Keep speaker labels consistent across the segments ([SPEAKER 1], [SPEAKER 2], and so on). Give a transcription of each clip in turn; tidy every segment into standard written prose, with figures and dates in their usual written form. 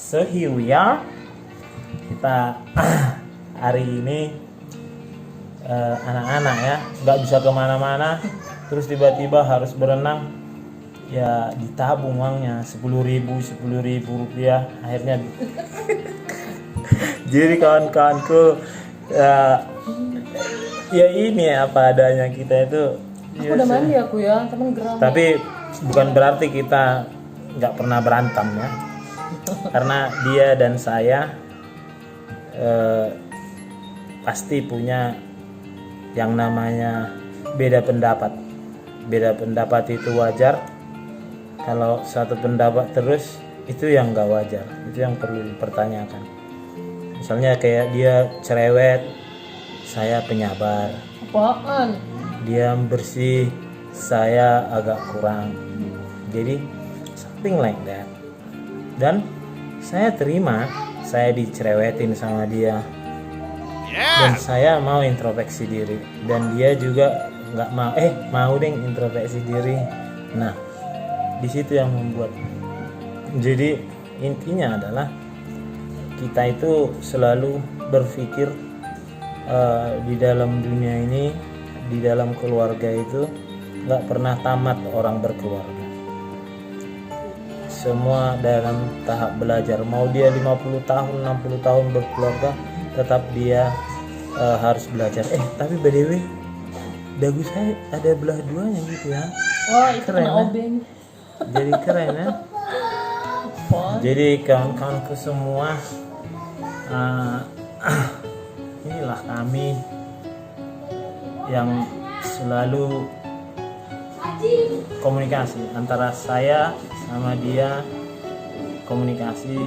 [SPEAKER 1] So here we are. Kita hari ini anak-anak ya, nggak bisa kemana-mana, terus tiba-tiba harus berenang, ya ditabung uangnya 10.000 rupiah. Akhirnya jadi kawan-kawanku ya ini apa adanya kita itu.
[SPEAKER 2] Aku udah mandi aku ya, temen geram.
[SPEAKER 1] Tapi bukan berarti kita nggak pernah berantem ya, karena dia dan saya pasti punya yang namanya beda pendapat. Beda pendapat itu wajar. Kalau satu pendapat terus itu yang nggak wajar, itu yang perlu dipertanyakan. Misalnya kayak dia cerewet, saya penyabar.
[SPEAKER 2] Apaan?
[SPEAKER 1] Dia bersih, saya agak kurang. Jadi something like that. Dan saya terima, saya dicerewetin sama dia. Dan saya mau introspeksi diri, dan dia juga nggak mau mau deh introspeksi diri. Nah, di situ yang membuat. Jadi intinya adalah kita itu selalu berpikir di dalam dunia ini, di dalam keluarga itu nggak pernah tamat orang berkeluarga. Semua dalam tahap belajar. Mau dia 50 tahun, 60 tahun berkeluarga, tetap dia harus belajar. Tapi by the way, dagu saya ada belah duanya gitu ya.
[SPEAKER 2] Wah, itu
[SPEAKER 1] Keren,
[SPEAKER 2] kena
[SPEAKER 1] ya?
[SPEAKER 2] obeng.
[SPEAKER 1] Jadi keren ya. Jadi kawan-kawanku semua, inilah kami yang selalu komunikasi antara saya sama dia, komunikasi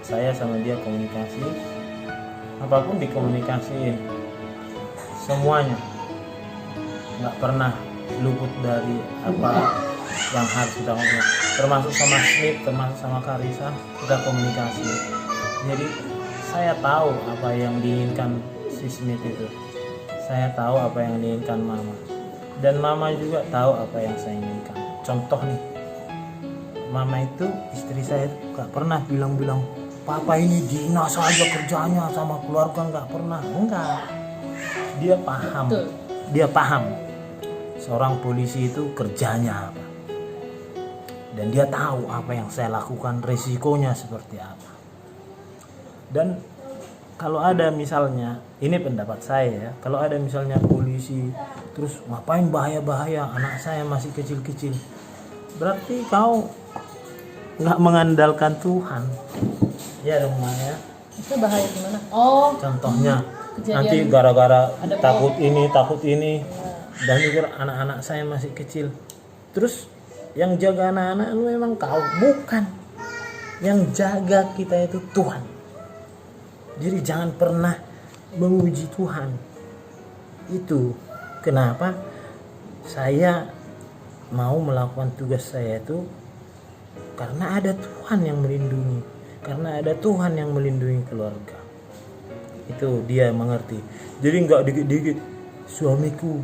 [SPEAKER 1] saya sama dia, komunikasi apapun dikomunikasiin, semuanya nggak pernah luput dari apa yang harus kita ngomong, termasuk sama Smith, termasuk sama Karisa, kita komunikasi. Jadi saya tahu apa yang diinginkan si Smith itu, saya tahu apa yang diinginkan Mama, dan Mama juga tahu apa yang saya inginkan. Contoh nih, Mama itu, istri saya itu gak pernah bilang-bilang Papa ini dinas aja kerjanya sama keluarga, nggak pernah. Enggak, dia paham.
[SPEAKER 2] Betul.
[SPEAKER 1] Dia paham seorang polisi itu kerjanya apa, dan dia tahu apa yang saya lakukan, resikonya seperti apa. Dan kalau ada misalnya, ini pendapat saya ya, kalau ada misalnya polisi terus ngapain bahaya-bahaya, anak saya masih kecil-kecil, berarti kau nggak mengandalkan Tuhan. Ya dong Maya.
[SPEAKER 2] Itu bahaya gimana? Oh,
[SPEAKER 1] Contohnya
[SPEAKER 2] kejadian
[SPEAKER 1] nanti gara-gara
[SPEAKER 2] ada
[SPEAKER 1] takut ini, dan juga anak-anak saya masih kecil. Terus yang jaga anak-anak lu memang kau, bukan. Yang jaga kita itu Tuhan. Jadi jangan pernah menguji Tuhan. Itu kenapa saya mau melakukan tugas saya itu, karena ada Tuhan yang melindungi, karena ada Tuhan yang melindungi keluarga. Itu dia mengerti. Jadi nggak dikit-dikit suamiku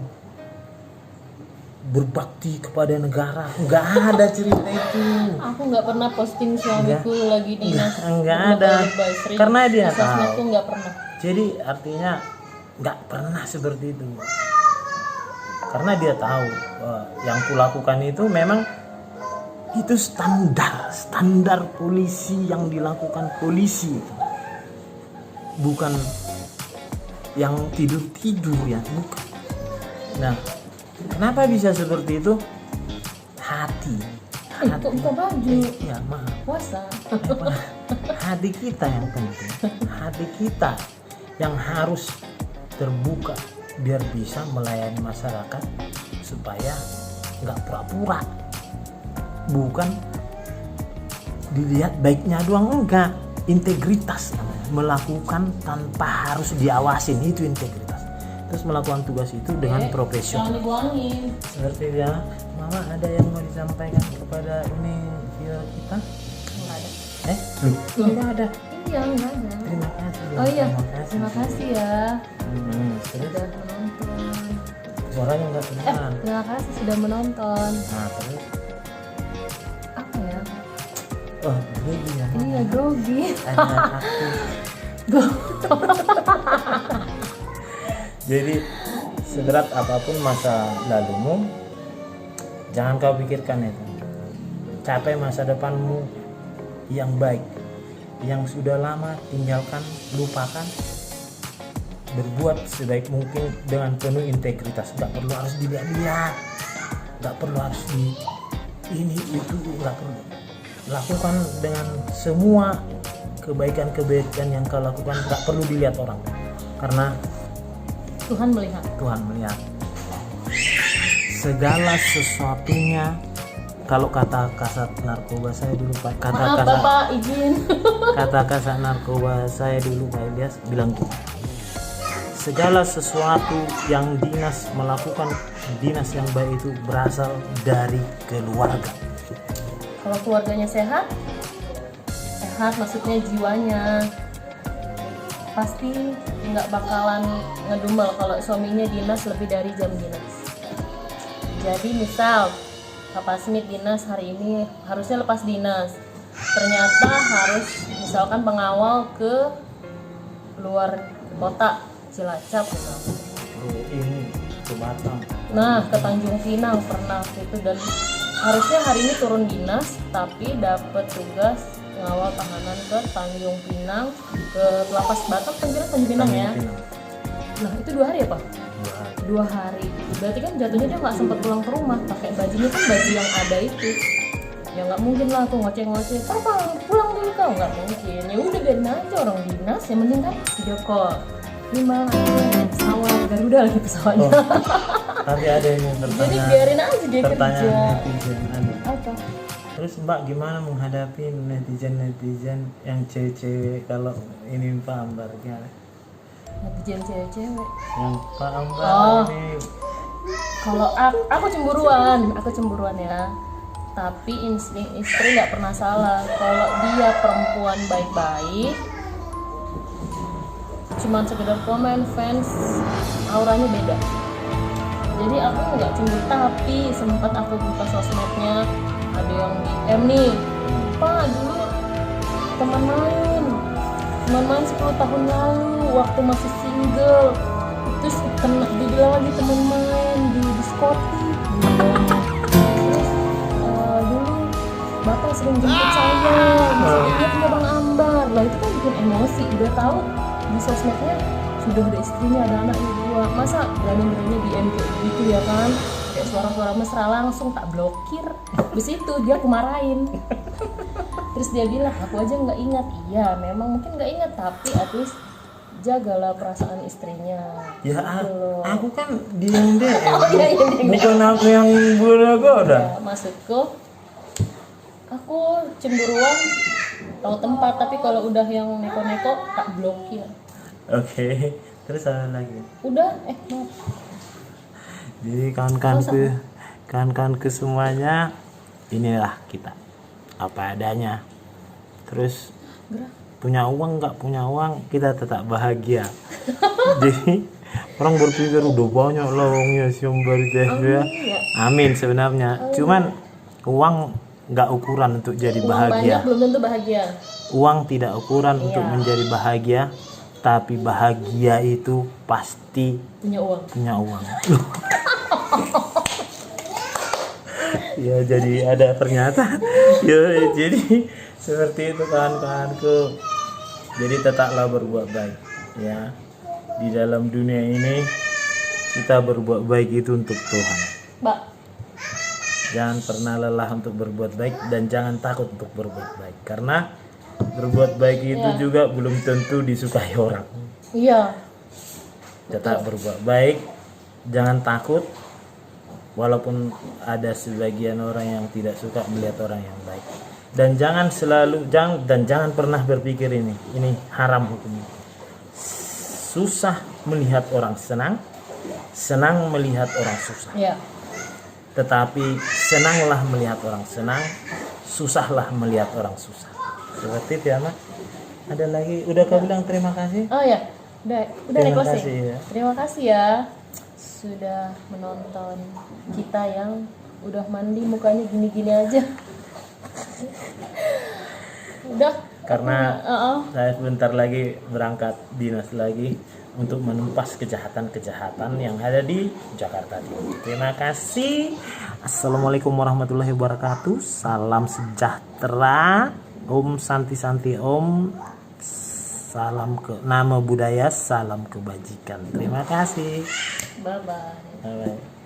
[SPEAKER 1] berbakti kepada negara, nggak ada cerita itu.
[SPEAKER 2] aku nggak pernah posting suamiku lagi dinas.
[SPEAKER 1] Nggak ada, karena dia tahu.
[SPEAKER 2] Aku nggak pernah.
[SPEAKER 1] Jadi artinya nggak pernah seperti itu, karena dia tahu yang kulakukan itu memang itu standar polisi, yang dilakukan polisi itu bukan yang tidur ya, bukan. Nah, kenapa bisa seperti itu? Hati
[SPEAKER 2] Kok buka baju?
[SPEAKER 1] ya maaf,
[SPEAKER 2] Puasa.
[SPEAKER 1] hati kita yang penting, hati kita yang harus terbuka biar bisa melayani masyarakat, supaya nggak pura-pura, bukan dilihat baiknya doang, enggak. Integritas namanya, melakukan tanpa harus diawasin, itu integritas. Terus melakukan tugas itu dengan profesional.
[SPEAKER 2] Jangan dibuangin.
[SPEAKER 1] Seperti dia, Mama ada yang mau disampaikan kepada ini viewer kita?
[SPEAKER 2] Nggak ada.
[SPEAKER 1] Enggak ada.
[SPEAKER 2] Iya, nggak ada.
[SPEAKER 1] Terima kasih.
[SPEAKER 2] Oh iya,
[SPEAKER 1] Terima
[SPEAKER 2] kasih ya
[SPEAKER 1] Terus
[SPEAKER 2] sudah menonton.
[SPEAKER 1] suaranya nggak kedengeran.
[SPEAKER 2] Terima kasih sudah menonton.
[SPEAKER 1] Nah terus
[SPEAKER 2] Apa ya?
[SPEAKER 1] Oh, grogi ya.
[SPEAKER 2] Iya, grogi.
[SPEAKER 1] Ada aku. Jadi seberat apapun masa lalumu, jangan kau pikirkan itu. Capai masa depanmu yang baik. Yang sudah lama tinggalkan, lupakan. Berbuat sebaik mungkin dengan penuh integritas. Gak perlu harus dilihat-lihat, gak perlu harus di ini itu, gak perlu. Lakukan dengan semua kebaikan-kebaikan yang kau lakukan, gak perlu dilihat orang, karena
[SPEAKER 2] Tuhan melihat.
[SPEAKER 1] Tuhan melihat. Segala sesuatunya, kalau kata kasat narkoba saya dulu Pak,
[SPEAKER 2] Maaf Bapak, izin.
[SPEAKER 1] kata kasat narkoba saya dulu Pak Ilyas bilang gitu. Segala sesuatu yang dinas melakukan, dinas yang baik itu berasal dari keluarga.
[SPEAKER 2] Kalau keluarganya sehat, sehat maksudnya jiwanya, pasti nggak bakalan ngedumel kalau suaminya dinas lebih dari jam dinas. Jadi misal Papa Smith dinas hari ini harusnya lepas dinas, ternyata harus misalkan pengawal ke luar kota, Cilacap misalkan.
[SPEAKER 1] Oh, ini ke Batam.
[SPEAKER 2] Nah, ke Tanjung Pinang pernah itu, dan harusnya hari ini turun dinas tapi dapat tugas mengawal tahanan ke Tanjung Pinang, ke lapas Batam, Tanjung Pinang ya. Nah, itu 2 hari ya Pak? 2 hari. Berarti kan jatuhnya dia nggak sempat pulang ke rumah, pakai bajunya kan baju yang ada itu. Ya nggak mungkin lah aku ngoceh-ngoceh, Papa pulang dulu kau, nggak mungkin. Ya udah biarin aja orang dinas, yang penting kan video call. Ini Mbak, pesawat Garuda lagi pesawatnya.
[SPEAKER 1] Oh, tapi ada yang bertanya.
[SPEAKER 2] Jadi biarin aja dia kerja.
[SPEAKER 1] Pertanyaan netizen ada.
[SPEAKER 2] Apa?
[SPEAKER 1] Terus Mbak gimana menghadapi netizen yang cewek-cewek kalau ini Pak Ambar gimana?
[SPEAKER 2] Netizen cewek-cewek.
[SPEAKER 1] Yang Pak Ambar
[SPEAKER 2] Oh.
[SPEAKER 1] ini
[SPEAKER 2] Kalau aku cemburuan ya. Tapi insting istri nggak pernah salah. Kalau dia perempuan baik-baik, cuman sekedar komen, fans, auranya beda. Jadi aku nggak cemburu, tapi sempat aku buka sosmednya, ada yang DM nih, Pak dulu teman main 10 tahun lalu waktu masih single, terus dibilang lagi teman main di diskotik, terus dulu bapak sering jemput saya, dia punya Bang Ambar, lah itu kan bikin emosi, udah tahu di sosmednya sudah ada istrinya, ada anaknya 2, masa berani-berani DM kayak gitu ya kan, kayak suara-suara mesra, langsung tak blokir. Habis itu dia aku marahin. Terus dia bilang, aku aja nggak ingat. Iya memang mungkin nggak ingat, tapi at least jagalah perasaan istrinya.
[SPEAKER 1] ya
[SPEAKER 2] Gitu loh.
[SPEAKER 1] aku kan di yang DM,
[SPEAKER 2] Oh iya, iya, iya.
[SPEAKER 1] bukan aku yang goda-goda.
[SPEAKER 2] Ya, maksudku aku cemburuan tahu tempat, tapi kalau udah yang neko-neko tak blokir.
[SPEAKER 1] Oke, terus ada lagi.
[SPEAKER 2] Udah maaf.
[SPEAKER 1] Jadi kawan-kawanku semuanya, inilah kita apa adanya. Terus
[SPEAKER 2] Gerak.
[SPEAKER 1] punya uang nggak punya uang kita tetap bahagia. Jadi orang berpikir udah banyak lowongnya sumber ya. Amin sebenarnya. Cuman uang nggak ukuran untuk jadi
[SPEAKER 2] Uang
[SPEAKER 1] bahagia.
[SPEAKER 2] banyak belum tentu bahagia.
[SPEAKER 1] Uang tidak ukuran untuk
[SPEAKER 2] Iya.
[SPEAKER 1] menjadi bahagia, tapi bahagia itu pasti
[SPEAKER 2] Punya uang.
[SPEAKER 1] punya uang. Ya jadi ada pernyataan. Ya jadi seperti itu kawan-kawanku. Jadi tetaplah berbuat baik ya. Di dalam dunia ini kita berbuat baik itu untuk Tuhan.
[SPEAKER 2] Mbak,
[SPEAKER 1] Jangan pernah lelah untuk berbuat baik dan jangan takut untuk berbuat baik, karena berbuat baik itu
[SPEAKER 2] Ya.
[SPEAKER 1] juga belum tentu disukai orang.
[SPEAKER 2] iya.
[SPEAKER 1] Tetap berbuat baik, jangan takut walaupun ada sebagian orang yang tidak suka melihat orang yang baik. Dan jangan pernah berpikir ini haram hukumnya. Susah melihat orang senang, senang melihat orang susah.
[SPEAKER 2] Iya.
[SPEAKER 1] Tetapi senanglah melihat orang senang, susahlah melihat orang susah. Seperti itu ya, Mak. Ada lagi? Udah kau bilang terima kasih?
[SPEAKER 2] Oh ya, udah
[SPEAKER 1] Terima
[SPEAKER 2] closing.
[SPEAKER 1] kasih ya.
[SPEAKER 2] Terima kasih ya sudah menonton kita yang udah mandi mukanya gini-gini aja. Udah.
[SPEAKER 1] Karena
[SPEAKER 2] Heeh.
[SPEAKER 1] saya sebentar lagi berangkat dinas lagi untuk menumpas kejahatan-kejahatan yang ada di Jakarta Timur. Terima kasih. Assalamualaikum warahmatullahi wabarakatuh. Salam sejahtera. Om Santi Santi Om. Salam ke nama budaya, salam kebajikan. Terima kasih.
[SPEAKER 2] Bye bye.
[SPEAKER 1] Bye bye.